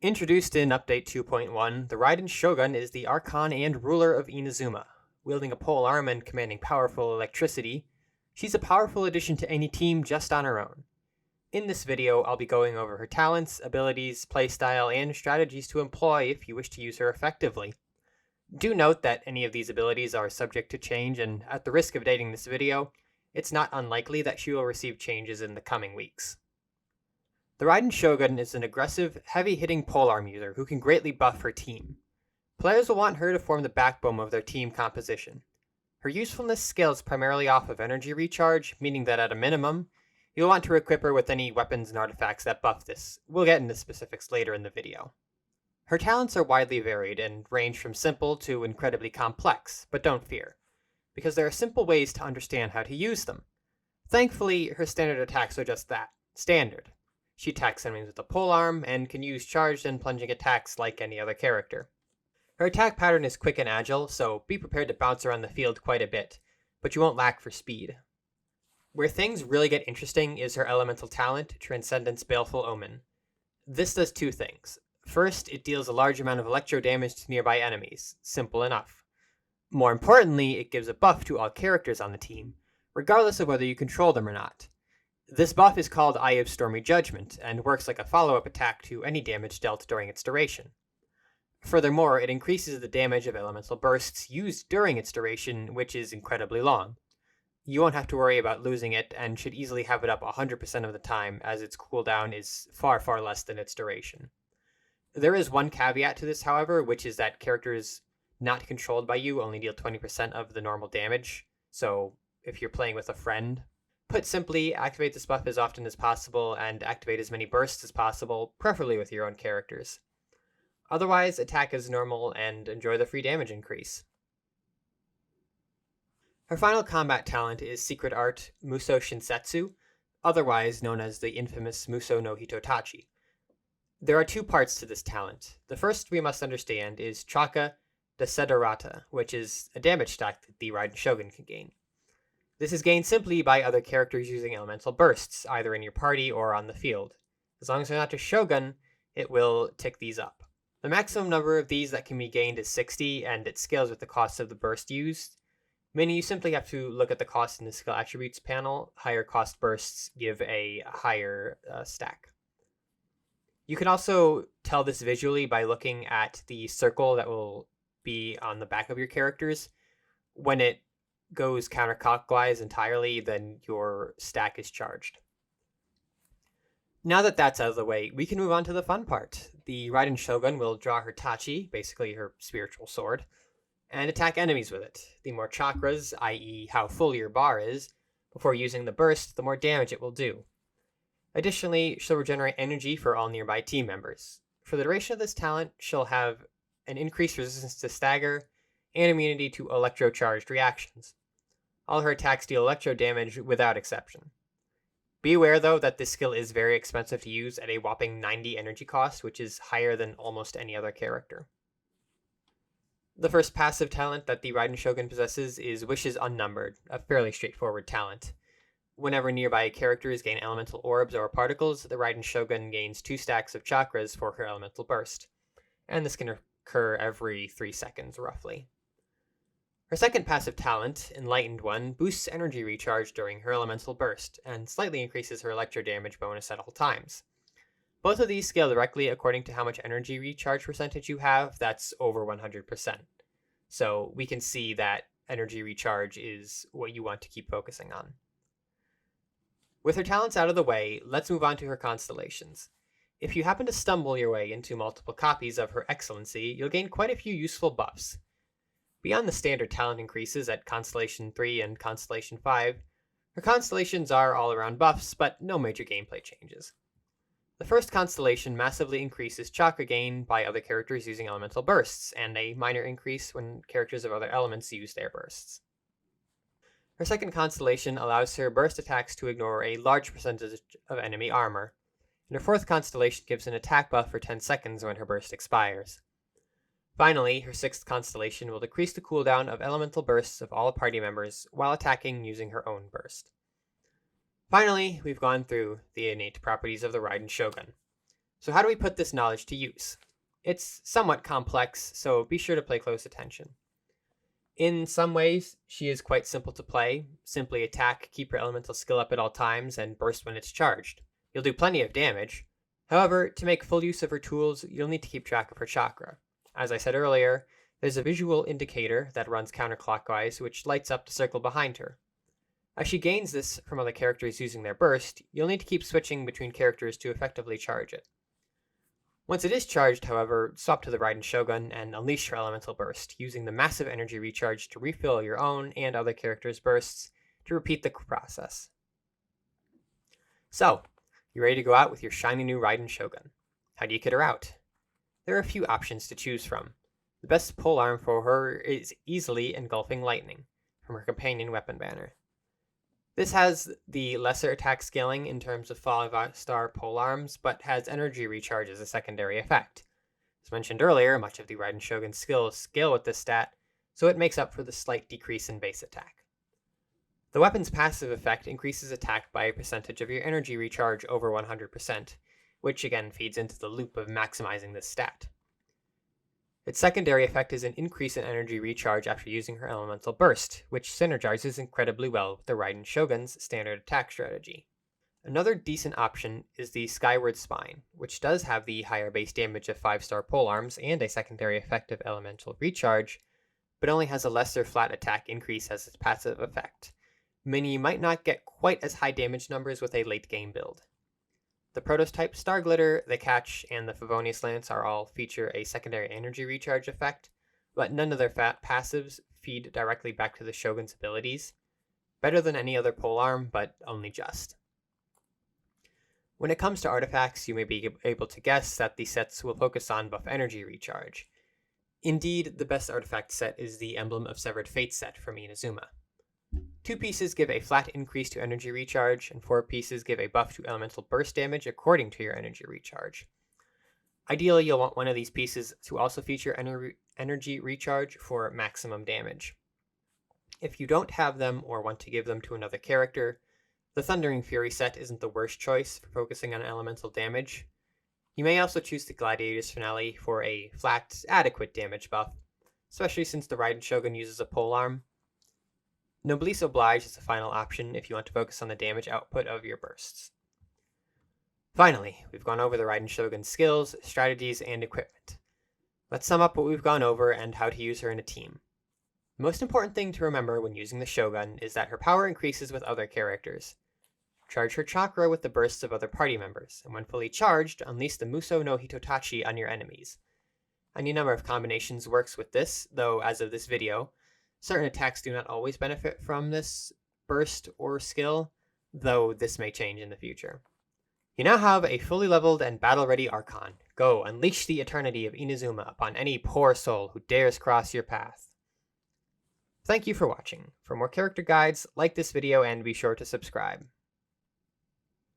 Introduced in Update 2.1, the Raiden Shogun is the Archon and ruler of Inazuma. Wielding a pole arm and commanding powerful electricity, she's a powerful addition to any team just on her own. In this video, I'll be going over her talents, abilities, playstyle, and strategies to employ if you wish to use her effectively. Do note that any of these abilities are subject to change, and at the risk of dating this video, it's not unlikely that she will receive changes in the coming weeks. The Raiden Shogun is an aggressive, heavy-hitting polearm user who can greatly buff her team. Players will want her to form the backbone of their team composition. Her usefulness scales primarily off of energy recharge, meaning that at a minimum, you'll want to equip her with any weapons and artifacts that buff this. We'll get into specifics later in the video. Her talents are widely varied and range from simple to incredibly complex, but don't fear, because there are simple ways to understand how to use them. Thankfully, her standard attacks are just that, standard. She attacks enemies with a polearm, and can use charged and plunging attacks like any other character. Her attack pattern is quick and agile, so be prepared to bounce around the field quite a bit, but you won't lack for speed. Where things really get interesting is her elemental talent, Transcendence Baleful Omen. This does two things. First, it deals a large amount of electro damage to nearby enemies, simple enough. More importantly, it gives a buff to all characters on the team, regardless of whether you control them or not. This buff is called Eye of Stormy Judgment, and works like a follow-up attack to any damage dealt during its duration. Furthermore, it increases the damage of elemental bursts used during its duration, which is incredibly long. You won't have to worry about losing it, and should easily have it up 100% of the time, as its cooldown is far less than its duration. There is one caveat to this, however, which is that characters not controlled by you only deal 20% of the normal damage, so if you're playing with a friend, put simply, activate this buff as often as possible and activate as many bursts as possible, preferably with your own characters. Otherwise, attack as normal and enjoy the free damage increase. Her final combat talent is Secret Art Muso Shinsetsu, otherwise known as the infamous Muso no Hitotachi. There are two parts to this talent. The first we must understand is Chaka Desiderata, which is a damage stack that the Raiden Shogun can gain. This is gained simply by other characters using elemental bursts, either in your party or on the field. As long as they're not a Shogun, it will tick these up. The maximum number of these that can be gained is 60, and it scales with the cost of the burst used, meaning you simply have to look at the cost in the skill attributes panel. Higher cost bursts give a higher stack. You can also tell this visually by looking at the circle that will be on the back of your characters. When it goes counterclockwise entirely, then your stack is charged. Now that that's out of the way, we can move on to the fun part. The Raiden Shogun will draw her Tachi, basically her spiritual sword, and attack enemies with it. The more chakras, i.e. how full your bar is, before using the burst, the more damage it will do. Additionally, she'll regenerate energy for all nearby team members. For the duration of this talent, she'll have an increased resistance to stagger and immunity to electro-charged reactions. All her attacks deal electro damage without exception. Be aware though that this skill is very expensive to use at a whopping 90 energy cost, which is higher than almost any other character. The first passive talent that the Raiden Shogun possesses is Wishes Unnumbered, a fairly straightforward talent. Whenever nearby characters gain elemental orbs or particles, the Raiden Shogun gains 2 stacks of chakras for her elemental burst, and this can occur every 3 seconds roughly. Her second passive talent, Enlightened One, boosts energy recharge during her elemental burst, and slightly increases her electro damage bonus at all times. Both of these scale directly according to how much energy recharge percentage you have. That's over 100%. So we can see that energy recharge is what you want to keep focusing on. With her talents out of the way, let's move on to her constellations. If you happen to stumble your way into multiple copies of her Excellency, you'll gain quite a few useful buffs. Beyond the standard talent increases at Constellation 3 and Constellation 5, her constellations are all-around buffs, but no major gameplay changes. The first constellation massively increases chakra gain by other characters using elemental bursts, and a minor increase when characters of other elements use their bursts. Her second constellation allows her burst attacks to ignore a large percentage of enemy armor, and her fourth constellation gives an attack buff for 10 seconds when her burst expires. Finally, her sixth constellation will decrease the cooldown of elemental bursts of all party members while attacking using her own burst. Finally, we've gone through the innate properties of the Raiden Shogun. So how do we put this knowledge to use? It's somewhat complex, so be sure to pay close attention. In some ways, she is quite simple to play. Simply attack, keep your elemental skill up at all times, and burst when it's charged. You'll do plenty of damage. However, to make full use of her tools, you'll need to keep track of her chakra. As I said earlier, there's a visual indicator that runs counterclockwise, which lights up the circle behind her. As she gains this from other characters using their burst, you'll need to keep switching between characters to effectively charge it. Once it is charged, however, swap to the Raiden Shogun and unleash her elemental burst, using the massive energy recharge to refill your own and other characters' bursts to repeat the process. So, you ready to go out with your shiny new Raiden Shogun? How do you kit her out? There are a few options to choose from. The best polearm for her is easily Engulfing Lightning, from her companion weapon banner. This has the lesser attack scaling in terms of 5-star polearms, but has energy recharge as a secondary effect. As mentioned earlier, much of the Raiden Shogun's skills scale with this stat, so it makes up for the slight decrease in base attack. The weapon's passive effect increases attack by a percentage of your energy recharge over 100%, which again feeds into the loop of maximizing this stat. Its secondary effect is an increase in energy recharge after using her elemental burst, which synergizes incredibly well with the Raiden Shogun's standard attack strategy. Another decent option is the Skyward Spine, which does have the higher base damage of 5-star polearms and a secondary effect of elemental recharge, but only has a lesser flat attack increase as its passive effect, meaning you might not get quite as high damage numbers with a late game build. The prototype Star Glitter, the Catch, and the Favonius Lance all feature a secondary energy recharge effect, but none of their passives feed directly back to the Shogun's abilities. Better than any other polearm, but only just. When it comes to artifacts, you may be able to guess that the sets will focus on buff energy recharge. Indeed, the best artifact set is the Emblem of Severed Fate set from Inazuma. 2 pieces give a flat increase to energy recharge, and 4 pieces give a buff to elemental burst damage according to your energy recharge. Ideally, you'll want one of these pieces to also feature energy recharge for maximum damage. If you don't have them or want to give them to another character, the Thundering Fury set isn't the worst choice for focusing on elemental damage. You may also choose the Gladiator's Finale for a flat, adequate damage buff, especially since the Raiden Shogun uses a polearm. Noblesse Oblige is the final option if you want to focus on the damage output of your bursts. Finally, we've gone over the Raiden Shogun's skills, strategies, and equipment. Let's sum up what we've gone over and how to use her in a team. The most important thing to remember when using the Shogun is that her power increases with other characters. Charge her chakra with the bursts of other party members, and when fully charged, unleash the Muso no Hitotachi on your enemies. Any number of combinations works with this, though as of this video, certain attacks do not always benefit from this burst or skill, though this may change in the future. You now have a fully leveled and battle-ready Archon. Go, unleash the eternity of Inazuma upon any poor soul who dares cross your path. Thank you for watching. For more character guides, like this video and be sure to subscribe.